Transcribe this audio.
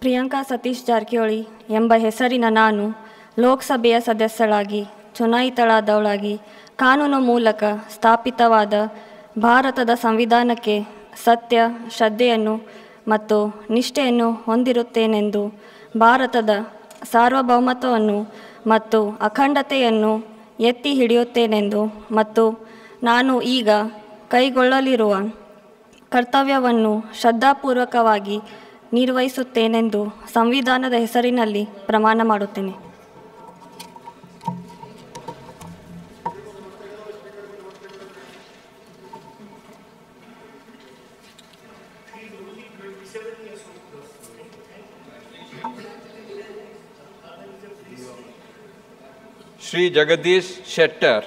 ಪ್ರಿಯಾಂಕಾ ಸತೀಶ್ ಜಾರಕಿಹೊಳಿ ಎಂಬ ಹೆಸರಿನ ನಾನು ಲೋಕಸಭೆಯ ಸದಸ್ಯಳಾಗಿ ಚುನಾಯಿತಳಾದವಳಾಗಿ ಕಾನೂನು ಮೂಲಕ ಸ್ಥಾಪಿತವಾದ ಭಾರತದ ಸಂವಿಧಾನಕ್ಕೆ ಸತ್ಯ ಶ್ರದ್ಧೆಯನ್ನು ಮತ್ತು ನಿಷ್ಠೆಯನ್ನು ಹೊಂದಿರುತ್ತೇನೆಂದು, ಭಾರತದ ಸಾರ್ವಭೌಮತ್ವವನ್ನು ಮತ್ತು ಅಖಂಡತೆಯನ್ನು ಎತ್ತಿ ಹಿಡಿಯುತ್ತೇನೆಂದು ಮತ್ತು ನಾನು ಈಗ ಕೈಗೊಳ್ಳಲಿರುವ ಕರ್ತವ್ಯವನ್ನು ಶ್ರದ್ಧಾಪೂರ್ವಕವಾಗಿ ನಿರ್ವಹಿಸುತ್ತೇನೆಂದು ಸಂವಿಧಾನದ ಹೆಸರಿನಲ್ಲಿ ಪ್ರಮಾಣ ಮಾಡುತ್ತೇನೆ. Shri Jagadish Shettar.